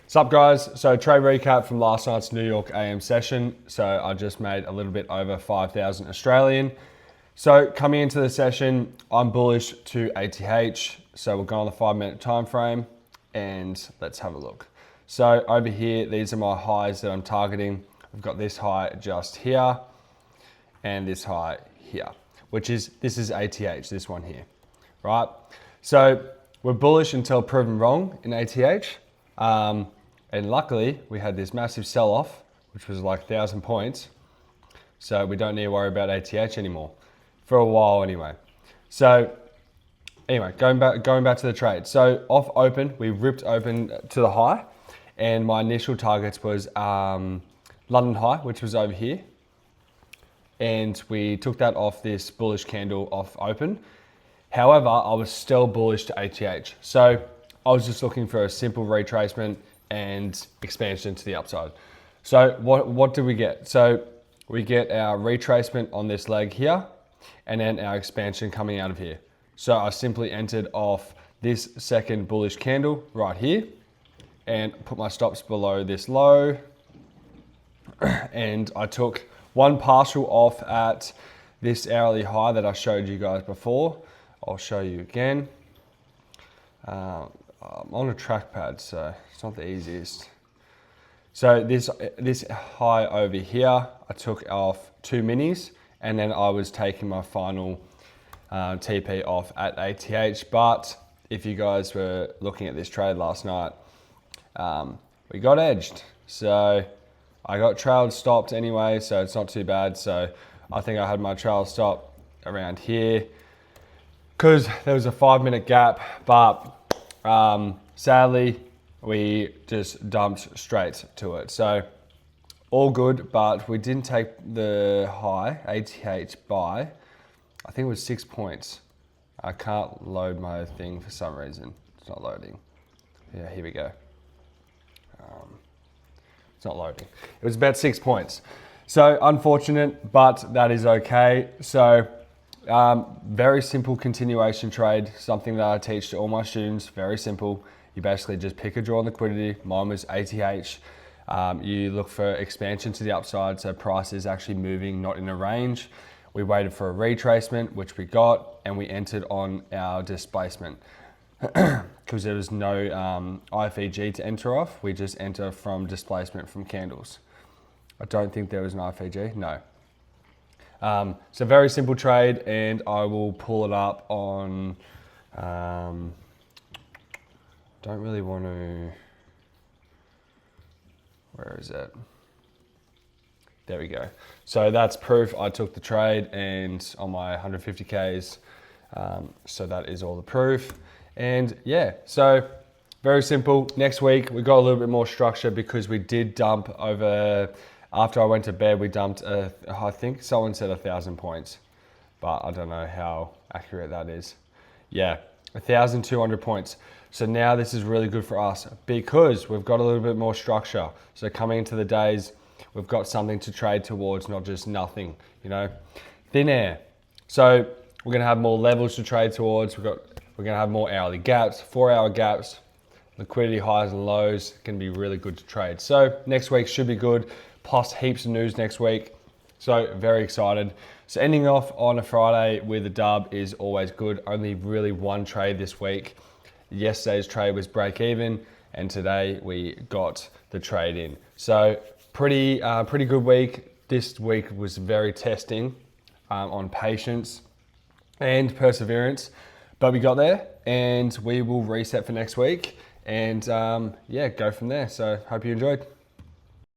What's up, guys? So trade recap from last night's New York AM session. So I just made a little bit over 5,000 Australian. So coming into the session, I'm bullish to ATH. So we'll go on the 5-minute time frame and let's have a look. So over here, these are my highs that I'm targeting. I've got this high just here and this high here, this is ATH, this one here, right? So we're bullish until proven wrong in ATH. And luckily, we had this massive sell-off, which was like 1,000 points. So we don't need to worry about ATH anymore, for a while anyway. So anyway, going back to the trade. So off open, we ripped open to the high, and my initial targets was London high, which was over here. And we took that off this bullish candle off open. However, I was still bullish to ATH. So I was just looking for a simple retracement and expansion to the upside. So what do we get? So we get our retracement on this leg here, and then our expansion coming out of here. So I simply entered off this second bullish candle right here and put my stops below this low. And I took one partial off at this hourly high that I showed you guys before. I'll show you again. I'm on a trackpad, so it's not the easiest. So this high over here, I took off 2 minis, and then I was taking my final TP off at ATH. But if you guys were looking at this trade last night, we got edged. So I got trailed stopped anyway, so it's not too bad. So I think I had my trail stop around here because there was a 5-minute gap, but sadly, we just dumped straight to it. So all good, but we didn't take the high, ATH, by, I think it was 6 points. I can't load my thing for some reason. It's not loading. Yeah, here we go. It's not loading. It was about 6 points. So unfortunate, but that is okay. So very simple continuation trade, something that I teach to all my students, very simple. You basically just pick a draw on liquidity. Mine was ATH. You look for expansion to the upside, so price is actually moving, not in a range. We waited for a retracement, which we got, and we entered on our displacement. Because there was no IFEG to enter off, we just enter from displacement from candles. I don't think there was an IFEG, no. So very simple trade, and I will pull it up on, don't really want to, where is it? There we go. So that's proof I took the trade, and on my 150Ks, so that is all the proof. And yeah, so very simple. Next week, we got a little bit more structure because we did dump over, after I went to bed, we dumped, I think someone said 1,000 points, but I don't know how accurate that is. Yeah, 1,200 points. So now this is really good for us because we've got a little bit more structure. So coming into the days, we've got something to trade towards, not just nothing, you know. Thin air. So we're gonna have more levels to trade towards. We're gonna have more hourly gaps, 4-hour gaps, liquidity highs and lows, can be really good to trade. So next week should be good, plus heaps of news next week. So very excited. So ending off on a Friday with a dub is always good. Only really one trade this week. Yesterday's trade was break even, and today we got the trade in. So pretty good week. This week was very testing on patience and perseverance, but we got there, and we will reset for next week and yeah, go from there. So hope you enjoyed.